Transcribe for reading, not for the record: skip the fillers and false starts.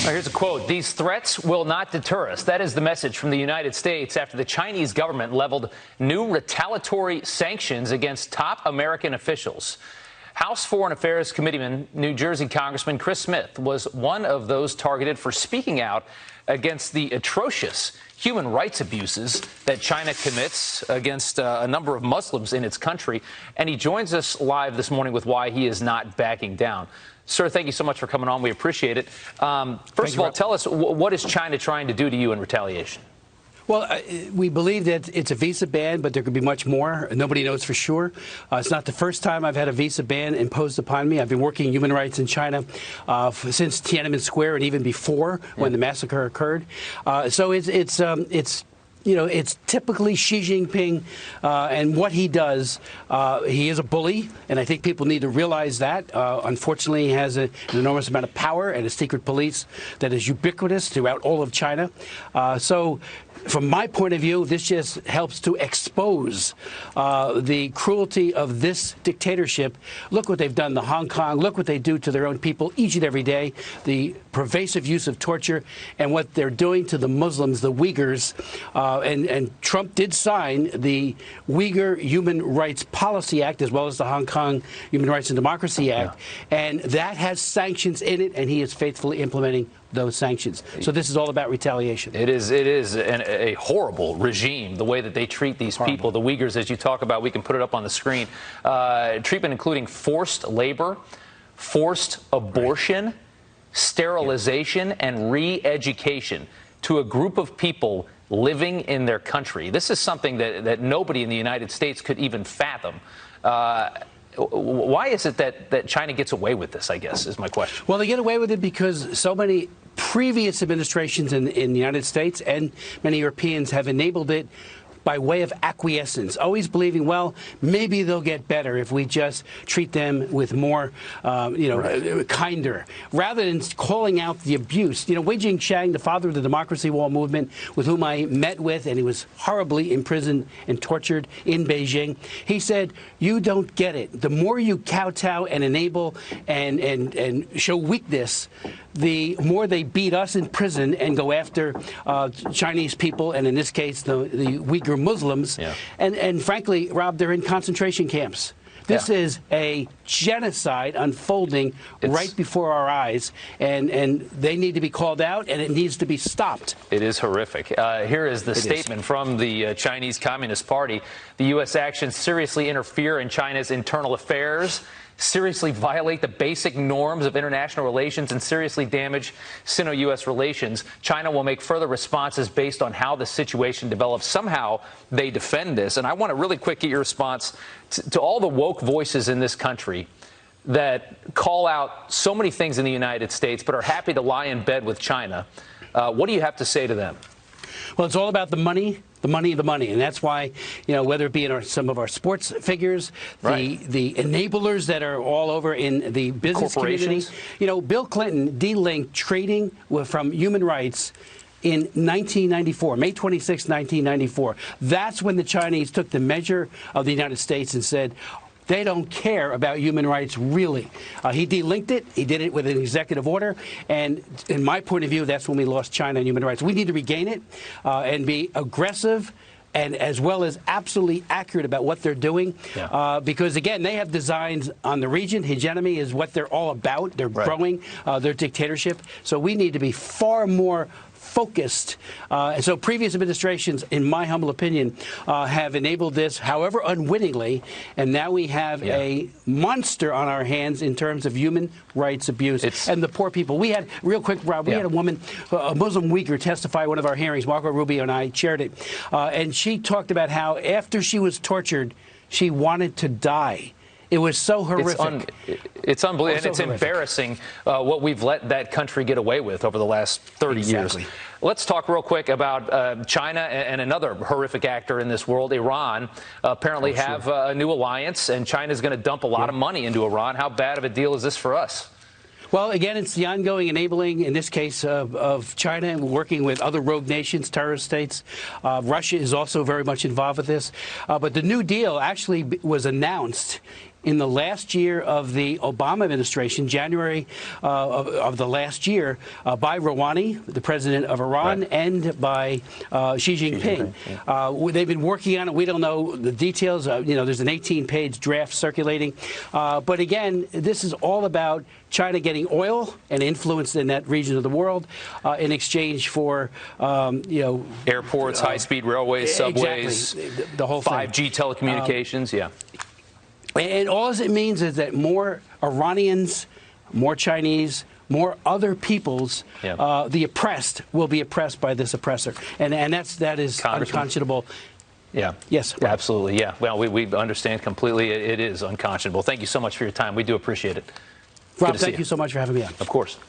Here's a quote. "These threats will not deter us." That is the message from the United States after the Chinese government leveled new retaliatory sanctions against top American officials. House Foreign Affairs Committeeman, New Jersey Congressman Chris Smith was one of those targeted for speaking out against the atrocious human rights abuses that China commits against a number of Muslims in its country. And he joins us live this morning with why he is not backing down. Sir, thank you so much for coming on. We appreciate it. First of all, tell us, what is China trying to do to you in retaliation? Well, we believe that it's a visa ban, but there could be much more. Nobody knows for sure. It's not the first time I've had a visa ban imposed upon me. I've been working human rights in China since Tiananmen Square and even before when the massacre occurred. So it's typically Xi Jinping and what he does. He is a bully, and I think people need to realize that. Unfortunately, he has an enormous amount of power and a secret police that is ubiquitous throughout all of China. So from my point of view, this just helps to expose the cruelty of this dictatorship. Look what they've done to Hong Kong. Look what they do to their own people each and every day, the pervasive use of torture, and what they're doing to the Muslims, the Uyghurs. And Trump did sign the Uyghur Human Rights Policy Act, as well as the Hong Kong Human Rights and Democracy Act. And that has sanctions in it, and he is faithfully implementing those sanctions. So this is all about retaliation. It is a horrible regime, the way that they treat these people, the Uyghurs, as you talk about. We can put it up on the screen. Treatment including forced labor, forced abortion, sterilization, and re-education to a group of people living in their country. This is something that nobody in the United States could even fathom. Why is it that China gets away with this, I guess, is my question. Well, they get away with it because so many previous administrations in the United States and many Europeans have enabled it by way of acquiescence, always believing, well, maybe they'll get better if we just treat them with more, kinder, rather than calling out the abuse. You know, Wei Jingsheng, the father of the Democracy Wall movement, with whom I met with, and he was horribly imprisoned and tortured in Beijing, he said, you don't get it. The more you kowtow and enable and show weakness, the more they beat us in prison and go after Chinese people, and in this case, the Uyghur Muslims. Yeah. And frankly, Rob, they're in concentration camps. This is a genocide unfolding right before our eyes, and they need to be called out, and it needs to be stopped. It is horrific. Here is the statement from the Chinese Communist Party. The U.S. actions seriously interfere in China's internal affairs, seriously violate the basic norms of international relations, and seriously damage Sino-U.S. relations. China will make further responses based on how the situation develops. Somehow they defend this. And I want to really quick get your response to all the woke voices in this country that call out so many things in the United States but are happy to lie in bed with China. What do you have to say to them? Well, it's all about the money. The money, and that's why, whether it be in some of our sports figures, the enablers that are all over in the business community. Bill Clinton delinked trading from human rights in 1994, May 26, 1994. That's when the Chinese took the measure of the United States and said, they don't care about human rights, really. He delinked it. He did it with an executive order. And in my point of view, that's when we lost China and human rights. We need to regain it and be aggressive and as well as absolutely accurate about what they're doing. Because, again, they have designs on the region. Hegemony is what they're all about. They're growing their dictatorship. So we need to be far more focused. So previous administrations, in my humble opinion, have enabled this, however unwittingly, and now we have a monster on our hands in terms of human rights abuse and the poor people. We had, real quick, Rob, we had a woman, a Muslim Uyghur, testify at one of our hearings. Marco Rubio and I chaired it, and she talked about how after she was tortured, she wanted to die. It was so horrific. It's unbelievable, and it's embarrassing what we've let that country get away with over the last 30 years. Let's talk real quick about China and another horrific actor in this world, Iran. Apparently have a new alliance, and China's going to dump a lot of money into Iran. How bad of a deal is this for us? Well, again, it's the ongoing enabling, in this case, of China and working with other rogue nations, terrorist states. Russia is also very much involved with this. But the New Deal actually was announced in the last year of the Obama administration, January of the last year, by Rouhani, the president of Iran, right. and by Xi Jinping. They've been working on it. We don't know the details. There's an 18-page draft circulating. But again, this is all about China getting oil and influence in that region of the world in exchange for, airports, high-speed railways, subways, exactly, the whole 5G thing. telecommunications, yeah. And all it means is that more Iranians, more Chinese, more other peoples, the oppressed will be oppressed by this oppressor. And that is unconscionable. Yeah. Yes. Right. Absolutely. Yeah. Well, we understand completely. It is unconscionable. Thank you so much for your time. We do appreciate it. Rob, thank you so much for having me on. Of course.